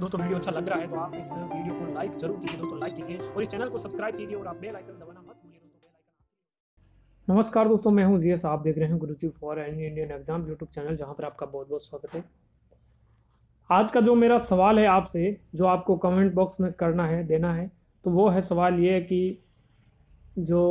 दोस्तों वीडियो अच्छा लग रहा है तो आप इस वीडियो को लाइक जरूर कीजिए दोस्तों, लाइक कीजिए और इस चैनल को सब्सक्राइब कीजिए और आप बेल आइकन दबाना मत भूलिए दोस्तों। Bell icon. नमस्कार दोस्तों, मैं हूं जीएस, आप देख रहे हैं Guruji for any Indian exam YouTube channel, जहां पर आपका बहुत बहुत स्वागत है। आज का जो मेरा सवाल है आपसे, जो आपको कमेंट बॉक्स में करना है, देना है, तो वो है सवाल ये कि जो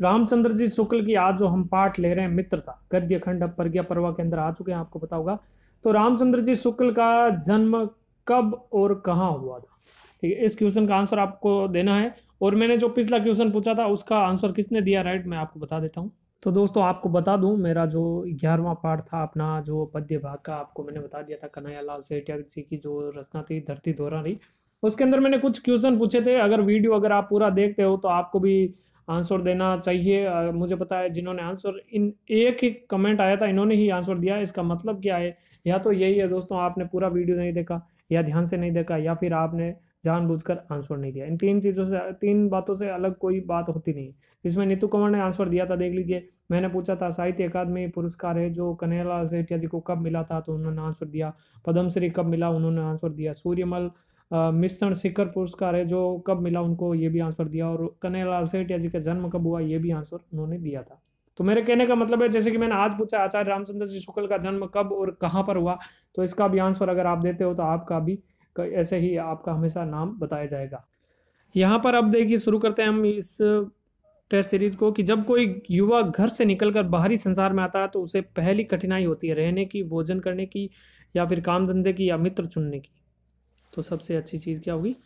रामचंद्र जी शुक्ल की आज जो हम पाठ ले रहे हैं मित्रता, गद्य खंड अब प्रज्ञा पर्व के अंदर आ चुके हैं, आपको पता होगा। तो रामचंद्र जी शुक्ल का जन्म कब और कहाँ हुआ था, ठीक है। इस क्वेश्चन का आंसर आपको देना है। और मैंने जो पिछला क्वेश्चन पूछा था उसका आंसर किसने दिया राइट, मैं आपको बता देता हूँ। तो दोस्तों आपको बता दूं, मेरा जो 11वां पाठ था अपना जो पद्य भाग का, आपको मैंने बता दिया था कन्हैयालाल सेठिया जी की जो रचना थी धरती दोहरा रही, उसके अंदर मैंने कुछ क्वेश्चन पूछे थे। अगर आप पूरा देखते हो तो आपको भी आंसर देना चाहिए। मुझे पता है जिन्होंने आंसर, इन एक ही कमेंट आया था, इन्होंने ही आंसर दिया। इसका मतलब क्या है, या तो यही है दोस्तों, आपने पूरा वीडियो नहीं देखा, या ध्यान से नहीं देखा, या फिर आपने जानबूझकर आंसर नहीं दिया। इन तीन चीज़ों से, तीन बातों से अलग कोई बात होती नहीं। जिसमें नीतू कंवर ने आंसर दिया था, देख लीजिए। मैंने पूछा था साहित्य अकादमी पुरस्कार है जो कन्हैयालाल सेठिया जी को कब मिला था, तो उन्होंने आंसर दिया। पद्मश्री कब मिला, उन्होंने आंसर दिया। सूर्यमल मिशन शिखर पुरस्कार है जो कब मिला उनको, ये भी आंसर दिया। और कन्हैयालाल सेठिया जी का जन्म कब हुआ, ये भी आंसर उन्होंने दिया था। तो मेरे कहने का मतलब है, जैसे कि मैंने आज पूछा आचार्य रामचंद्र जी शुक्ल का जन्म कब और कहाँ पर हुआ, तो इसका भी आंसर अगर आप देते हो तो आपका भी ऐसे ही आपका हमेशा नाम बताया जाएगा। यहाँ पर अब देखिए, शुरू करते हैं हम इस टेस्ट सीरीज को, कि जब कोई युवा घर से निकलकर बाहरी संसार में आता है तो उसे पहली कठिनाई होती है रहने की, भोजन करने की, या फिर काम धंधे की, या मित्र चुनने की। तो सबसे अच्छी चीज़ क्या होगी,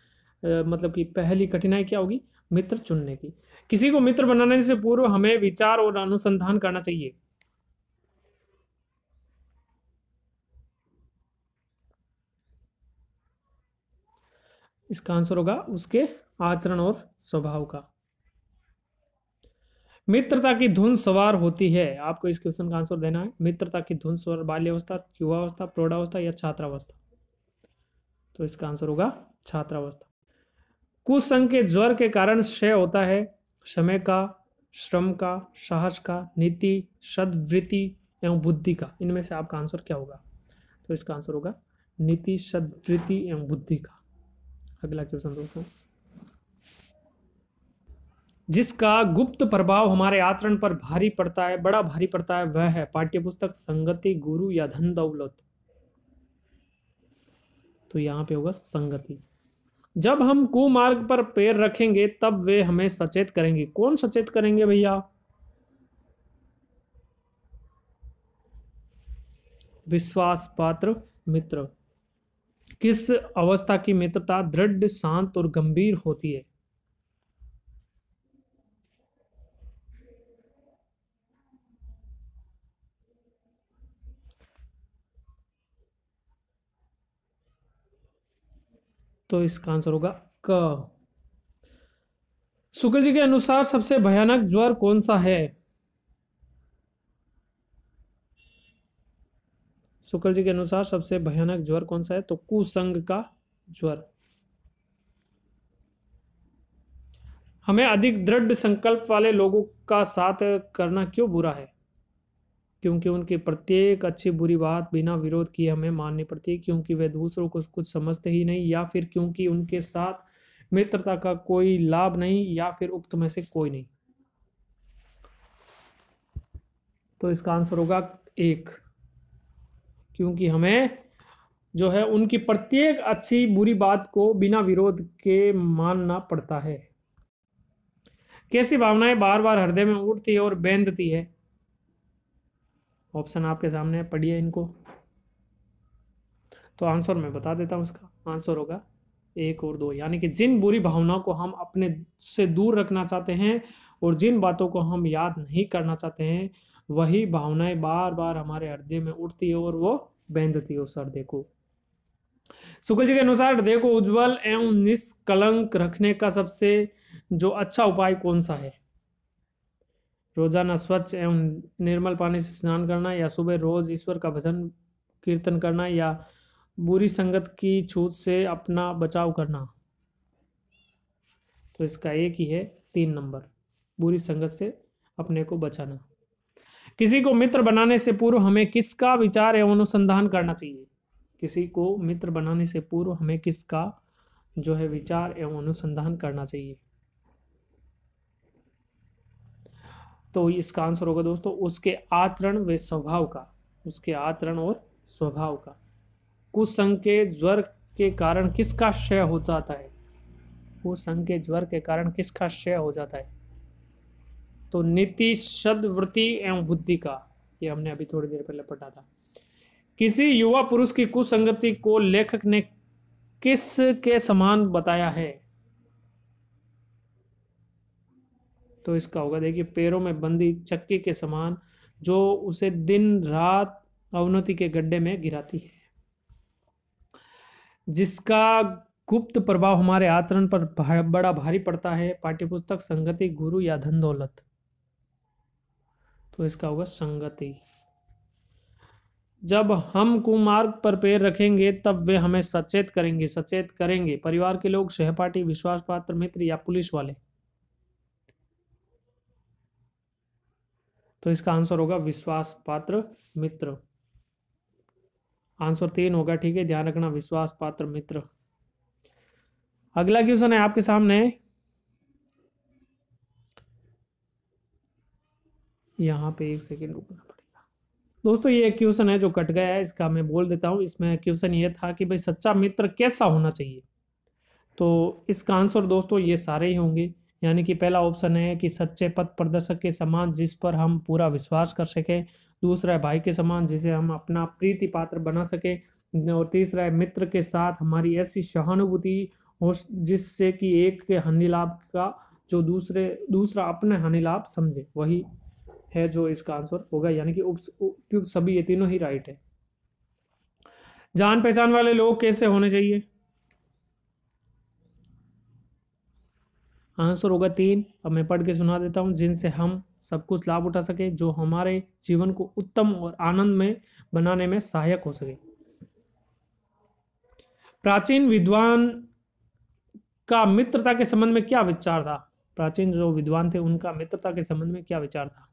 मतलब कि पहली कठिनाई क्या होगी, मित्र चुनने की। किसी को मित्र बनाने से पूर्व हमें विचार और अनुसंधान करना चाहिए। इसका आंसर होगा उसके आचरण और स्वभाव का। मित्रता की धुन सवार होती है, आपको इस क्वेश्चन का आंसर देना है। मित्रता की धुन सवार बाल्यावस्था, युवावस्था, प्रौढ़ावस्था या छात्रावस्था। तो इसका आंसर होगा छात्रावस्था। कुसंग के ज्वर के कारण क्षय होता है समय का, श्रम का, साहस का, नीति, सद्वृत्ति एवं बुद्धि का। इनमें से आपका आंसर क्या होगा, तो इसका आंसर होगा नीति, सद्वृत्ति एवं बुद्धि का। अगला क्वेश्चन दोस्तों, जिसका गुप्त प्रभाव हमारे आचरण पर भारी पड़ता है, बड़ा भारी पड़ता है, वह है पाठ्यपुस्तक, संगति, गुरु या धन दौलत। तो यहां पे होगा संगति। जब हम कुमार्ग पर पैर रखेंगे तब वे हमें सचेत करेंगे। कौन सचेत करेंगे भैया, विश्वास पात्र मित्र। किस अवस्था की मित्रता दृढ़, शांत और गंभीर होती है, तो इसका आंसर होगा क। शुक्ल जी के अनुसार सबसे भयानक ज्वर कौन सा है, शुक्ल जी के अनुसार सबसे भयानक ज्वर कौन सा है, तो कुसंग का ज्वर। हमें अधिक दृढ़ संकल्प वाले लोगों का साथ करना क्यों बुरा है, क्योंकि उनकी प्रत्येक अच्छी बुरी बात बिना विरोध किए हमें माननी पड़ती है, क्योंकि वे दूसरों को कुछ समझते ही नहीं, या फिर क्योंकि उनके साथ मित्रता का कोई लाभ नहीं, या फिर उक्त में से कोई नहीं। तो इसका आंसर होगा एक, क्योंकि हमें जो है उनकी प्रत्येक अच्छी बुरी बात को बिना विरोध के मानना पड़ता है। कैसी भावनाएं बार बार हृदय में उठती है और बेंधती है, ऑप्शन आपके सामने है, पढ़िए इनको। तो आंसर मैं बता देता हूं, इसका आंसर होगा 1 और 2। यानी कि जिन बुरी भावनाओं को हम अपने से दूर रखना चाहते हैं और जिन बातों को हम याद नहीं करना चाहते हैं, वही भावनाएं बार बार हमारे हृदय में उठती है और वो बेंधती है उस हृदय को। शुक्ल जी के अनुसार हृदय को उज्जवल एवं निष्कलंक रखने का सबसे जो अच्छा उपाय कौन सा है, रोजाना स्वच्छ एवं निर्मल पानी से स्नान करना, या सुबह रोज ईश्वर का भजन कीर्तन करना, या बुरी संगत की छूत से अपना बचाव करना। तो इसका एक ही है, 3 नंबर, बुरी संगत से अपने को बचाना। किसी को मित्र बनाने से पूर्व हमें किसका विचार एवं अनुसंधान करना चाहिए, किसी को मित्र बनाने से पूर्व हमें किसका जो है विचार एवं अनुसंधान करना चाहिए? तो इसका आंसर होगा दोस्तों उसके आचरण व स्वभाव का, उसके आचरण और स्वभाव का। कुसंग के ज्वर के कारण किसका क्षय हो जाता है? कुसंग के ज्वर के कारण किसका क्षय हो जाता है? तो नीति, सद्वृत्ति एवं बुद्धि का। ये हमने अभी थोड़ी देर पहले पढ़ा था। किसी युवा पुरुष की कुसंगति को लेखक ने किस के समान बताया है? तो इसका होगा देखिए पैरों में बंदी चक्की के समान, जो उसे दिन रात अवनति के गड्ढे में गिराती है, जिसका गुप्त प्रभाव हमारे आचरण पर बड़ा भारी पड़ता है। पाठ्यपुस्तक, संगति, गुरु या धन दौलत? तो इसका होगा संगति। जब हम कुमार्ग पर पैर रखेंगे तब वे हमें सचेत करेंगे। परिवार के लोग, सहपाठी, विश्वास पात्र मित्र या पुलिस वाले? तो इसका आंसर होगा विश्वास पात्र मित्र। आंसर 3 होगा, ठीक है, ध्यान रखना, विश्वास पात्र मित्र। अगला क्वेश्चन है आपके सामने, यहाँ पे 1 सेकेंड रुकना पड़ेगा दोस्तों। ये एक क्वेश्चन है जो कट गया है, इसका मैं बोल देता हूँ। इसमें क्वेश्चन ये था कि भाई सच्चा मित्र कैसा होना चाहिए? तो इसका आंसर दोस्तों ये सारे ही होंगे, यानी कि पहला ऑप्शन है कि सच्चे पथ प्रदर्शक के समान, जिस पर हम पूरा विश्वास कर सके। दूसरा है भाई के समान, जिसे हम अपना प्रीति पात्र बना सके। और तीसरा है मित्र के साथ हमारी ऐसी सहानुभूति हो जिससे कि एक के हानि लाभ का जो दूसरा अपने हानि लाभ समझे, वही है जो इसका आंसर होगा, यानी कि उपयुक्त सभी ये तीनों ही राइट है। जान पहचान वाले लोग कैसे होने चाहिए? आंसर होगा 3। अब मैं पढ़ के सुना देता हूँ। जिनसे हम सब कुछ लाभ उठा सके, जो हमारे जीवन को उत्तम और आनंद में बनाने में सहायक हो सके। प्राचीन विद्वान का मित्रता के संबंध में क्या विचार था? प्राचीन जो विद्वान थे उनका मित्रता के संबंध में क्या विचार था?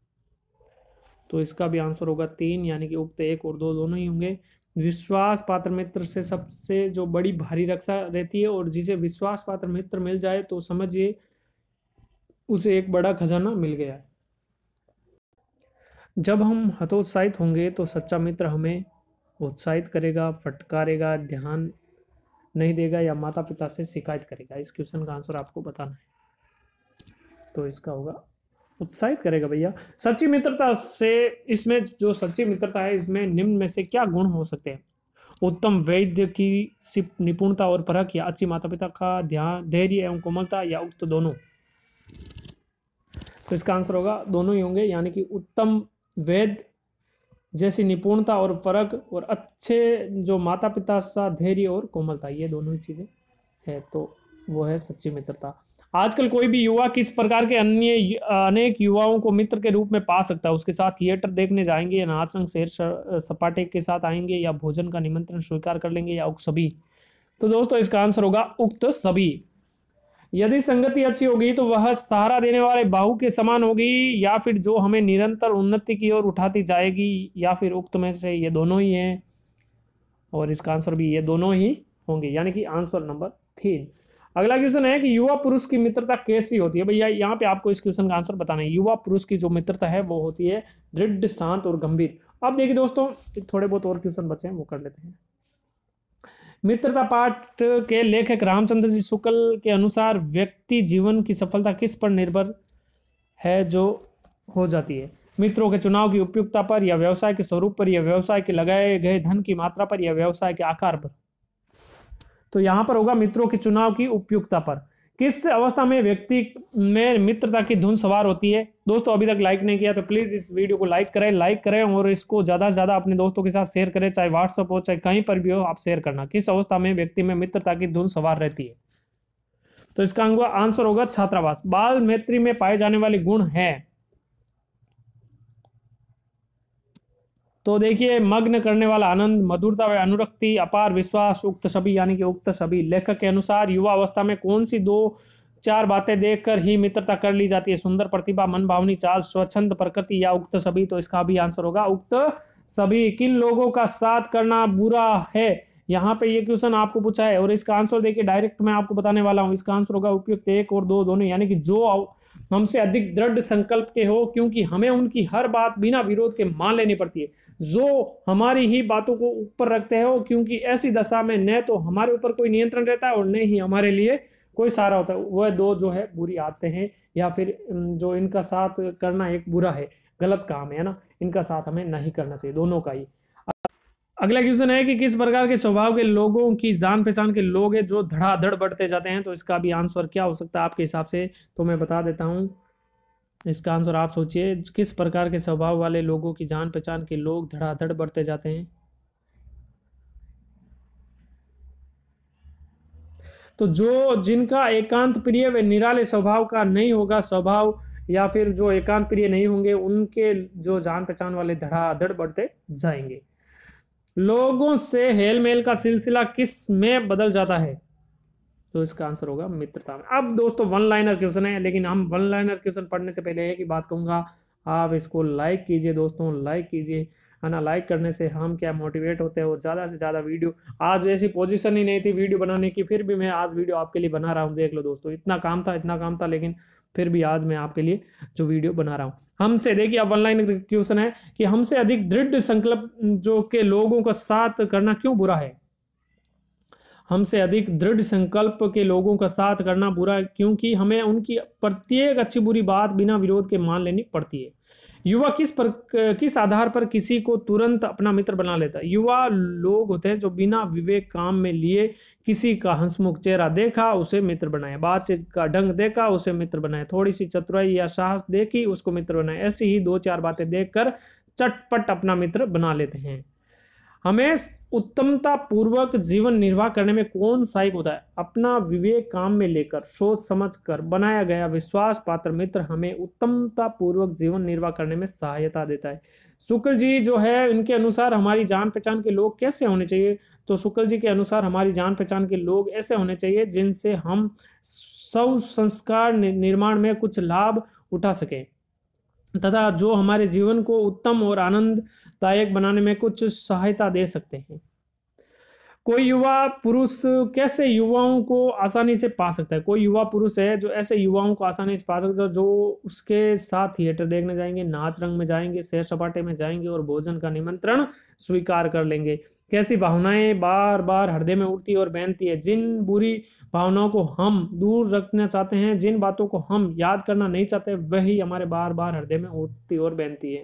तो इसका भी आंसर होगा 3, यानी कि उक्त 1 और 2 दोनों ही होंगे। विश्वास पात्र मित्र से सबसे जो बड़ी भारी रक्षा रहती है, और जिसे विश्वास पात्र मित्र मिल जाए तो समझिए उसे एक बड़ा खजाना मिल गया है। जब हम हतोत्साहित होंगे तो सच्चा मित्र हमें उत्साहित करेगा, फटकारेगा, ध्यान नहीं देगा या माता पिता से शिकायत करेगा? इस क्वेश्चन का आंसर आपको बताना है। तो इसका होगा उत्साहित करेगा भैया। सच्ची मित्रता से, इसमें जो सच्ची मित्रता है इसमें निम्न में से क्या गुण हो सकते हैं? उत्तम वैद्य की निपुणता और परख, या अच्छी माता पिता का ध्यान, धैर्य एवं कोमलता, या उक्त दोनों? तो इसका आंसर होगा दोनों ही होंगे, यानी कि उत्तम वैद्य जैसी निपुणता और परख, और अच्छे जो माता पिता सा धैर्य और कोमलता, ये दोनों ही चीजें है, तो वो है सच्ची मित्रता। आजकल कोई भी युवा किस प्रकार के अनेक युवाओं को मित्र के रूप में पा सकता है? उसके साथ थिएटर देखने जाएंगे, या नाचरंग सैर सपाटे के साथ आएंगे, या भोजन का निमंत्रण स्वीकार कर लेंगे, या उक्त सभी? तो दोस्तों इसका आंसर होगा उक्त सभी। यदि संगति अच्छी होगी तो वह सहारा देने वाले बाहु के समान होगी, या फिर जो हमें निरंतर उन्नति की ओर उठाती जाएगी, या फिर उक्त में से ये दोनों ही हैं? और इसका आंसर भी ये दोनों ही होंगे, यानी कि आंसर नंबर 3। अगला क्वेश्चन है कि युवा पुरुष की मित्रता कैसी होती है? भैया यहाँ पे आपको इस क्वेश्चन का आंसर बताना है। युवा पुरुष की जो मित्रता है वो होती है दृढ़, शांत और गंभीर। अब देखिए दोस्तों, थोड़े बहुत और क्वेश्चन बचे हैं, वो कर लेते हैं। मित्रता पाठ के लेखक रामचंद्र जी शुक्ल के अनुसार व्यक्ति जीवन की सफलता किस पर निर्भर है जो हो जाती है? मित्रों के चुनाव की उपयुक्तता पर, या व्यवसाय के स्वरूप पर, या व्यवसाय के लगाए गए धन की मात्रा पर, या व्यवसाय के आकार पर? तो यहां पर होगा मित्रों के चुनाव की उपयुक्तता पर। किस अवस्था में व्यक्ति में मित्रता की धुन सवार होती है? दोस्तों अभी तक लाइक नहीं किया तो प्लीज इस वीडियो को लाइक करें और इसको ज्यादा से ज्यादा अपने दोस्तों के साथ शेयर करें, चाहे व्हाट्सएप हो चाहे कहीं पर भी हो, आप शेयर करना। किस अवस्था में व्यक्ति में मित्रता की धुन सवार रहती है? तो इसका आंसर होगा छात्रावास। बाल मैत्री में पाए जाने वाले गुण है, तो देखिए मग्न करने वाला आनंद, मधुरता व अनुरक्ति, अपार विश्वास, उक्त सभी, यानी कि उक्त सभी। लेखक के अनुसार युवा अवस्था में कौन सी 2-4 बातें देखकर ही मित्रता कर ली जाती है? सुंदर प्रतिभा, मनभावनी चाल, स्वच्छंद प्रकृति, या उक्त सभी? तो इसका भी आंसर होगा उक्त सभी। किन लोगों का साथ करना बुरा है यहाँ पे ये क्वेश्चन आपको पूछा है और इसका आंसर देखिए डायरेक्ट मैं आपको बताने वाला हूँ। इसका आंसर होगा उपयुक्त 1 और 2 दोनों, यानी कि जो हमसे अधिक दृढ़ संकल्प के हो, क्योंकि हमें उनकी हर बात बिना विरोध के मान लेनी पड़ती है, जो हमारी ही बातों को ऊपर रखते हो, क्योंकि ऐसी दशा में न तो हमारे ऊपर कोई नियंत्रण रहता है और न ही हमारे लिए कोई सहारा होता है। वह दो जो है बुरी आदतें हैं, या फिर जो इनका साथ करना एक बुरा है, गलत काम है ना, इनका साथ हमें नहीं करना चाहिए, दोनों का ही। अगला क्वेश्चन है कि किस प्रकार के स्वभाव के लोगों की जान पहचान के लोग हैं जो धड़ाधड़ बढ़ते जाते हैं, तो इसका भी आंसर क्या हो सकता है आपके हिसाब से, तो मैं बता देता हूं इसका आंसर। आप सोचिए, किस प्रकार के स्वभाव वाले लोगों की जान पहचान के लोग धड़ाधड़ बढ़ते जाते हैं। तो जो जिनका एकांत प्रिय व निराले स्वभाव का नहीं होगा स्वभाव, या फिर जो एकांत प्रिय नहीं होंगे, उनके जो जान पहचान वाले धड़ाधड़ बढ़ते जाएंगे। लोगों से हेल मेल का सिलसिला किस में बदल जाता है, तो इसका आंसर होगा मित्रता में। अब दोस्तों वन लाइनर क्वेश्चन है, लेकिन हम वन लाइनर क्वेश्चन पढ़ने से पहले एक ही बात कहूंगा, आप इसको लाइक कीजिए दोस्तों, लाइक कीजिए, है ना। लाइक करने से हम क्या मोटिवेट होते हैं और ज़्यादा से ज़्यादा वीडियो, आज ऐसी पोजीशन ही नहीं थी वीडियो बनाने की, फिर भी मैं आज वीडियो आपके लिए बना रहा हूँ। देख लो दोस्तों, इतना काम था, लेकिन फिर भी आज मैं आपके लिए जो वीडियो बना रहा हूँ। हमसे देखिए, अब वन लाइन क्वेश्चन है कि हमसे अधिक दृढ़ संकल्प जो के लोगों का साथ करना क्यों बुरा है। हमसे अधिक दृढ़ संकल्प के लोगों का साथ करना बुरा है क्योंकि हमें उनकी प्रत्येक अच्छी बुरी बात बिना विरोध के मान लेनी पड़ती है। युवा किस आधार पर किसी को तुरंत अपना मित्र बना लेता है। युवा लोग होते हैं जो बिना विवेक काम में लिए किसी का हंसमुख चेहरा देखा उसे मित्र बनाए, बातचीत का ढंग देखा उसे मित्र बनाए, थोड़ी सी चतुराई या साहस देखी उसको मित्र बनाए, ऐसी ही 2-4 बातें देखकर चटपट अपना मित्र बना लेते हैं। हमें उत्तमता पूर्वक जीवन निर्वाह करने में कौन सहायक होता है। अपना विवेक काम में लेकर सोच समझ कर बनाया गया विश्वास पात्र मित्र हमें उत्तमता पूर्वक जीवन निर्वाह करने में सहायता देता है। शुक्ल जी जो है, इनके अनुसार हमारी जान पहचान के लोग कैसे होने चाहिए, तो शुक्ल जी के अनुसार हमारी जान पहचान के लोग ऐसे होने चाहिए जिनसे हम सब संस्कार निर्माण में कुछ लाभ उठा सकें तथा जो हमारे जीवन को उत्तम और आनंददायक बनाने में कुछ सहायता दे सकते हैं। कोई युवा पुरुष कैसे युवाओं को आसानी से पा सकता है। कोई युवा पुरुष है जो ऐसे युवाओं को आसानी से पा सकता है जो उसके साथ थिएटर देखने जाएंगे, नाच रंग में जाएंगे, सैर सपाटे में जाएंगे और भोजन का निमंत्रण स्वीकार कर लेंगे। कैसी भावनाएं बार बार हृदय में उठती और बहनती है। जिन बुरी भावनाओं को हम दूर रखना चाहते हैं, जिन बातों को हम याद करना नहीं चाहते, वही हमारे बार बार हृदय में उठती और बहनती है।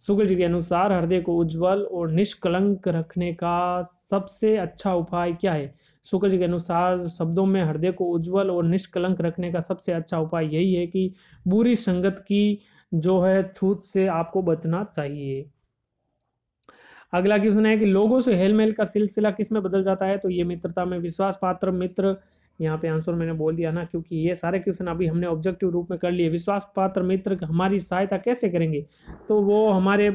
शुक्ल जी के अनुसार हृदय को उज्जवल और निष्कलंक रखने का सबसे अच्छा उपाय क्या है। शुक्ल जी के अनुसार शब्दों में हृदय को उज्जवल और निष्कलंक रखने का सबसे अच्छा उपाय यही है कि बुरी संगत की जो है छूत से आपको बचना चाहिए। अगला क्वेश्चन है कि लोगों से हेलमेल का सिलसिला किस में बदल जाता है, तो ये मित्रता में। विश्वास पात्र मित्र, यहाँ पे आंसर मैंने बोल दिया ना, क्योंकि ये सारे क्वेश्चन अभी हमने ऑब्जेक्टिव रूप में कर लिए। विश्वास पात्र मित्र हमारी सहायता कैसे करेंगे, तो वो हमारे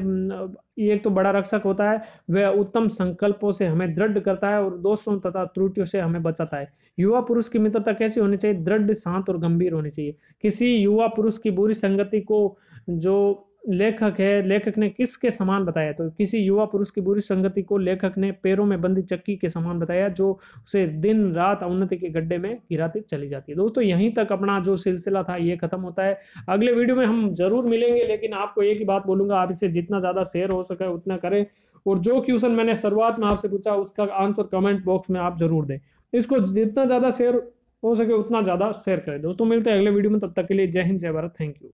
एक तो बड़ा रक्षक होता है, वह उत्तम संकल्पों से हमें दृढ़ करता है और दोषों तथा त्रुटियों से हमें बचाता है। युवा पुरुष की मित्रता कैसी होनी चाहिए, दृढ़ शांत और गंभीर होनी चाहिए। किसी युवा पुरुष की बुरी संगति को जो लेखक है, लेखक ने किसके समान बताया, तो किसी युवा पुरुष की बुरी संगति को लेखक ने पैरों में बंदी चक्की के समान बताया जो उसे दिन रात अवनति के गड्ढे में गिराती चली जाती है। दोस्तों यहीं तक अपना जो सिलसिला था ये खत्म होता है। अगले वीडियो में हम जरूर मिलेंगे, लेकिन आपको एक ही बात बोलूंगा, आप इसे जितना ज्यादा शेयर हो सके उतना करें, और जो क्वेश्चन मैंने शुरुआत में आपसे पूछा उसका आंसर कमेंट बॉक्स में आप जरूर दें। इसको जितना ज्यादा शेयर हो सके उतना ज्यादा शेयर करें। दोस्तों मिलते हैं अगले वीडियो में, तब तक के लिए जय हिंद जय भारत, थैंक यू।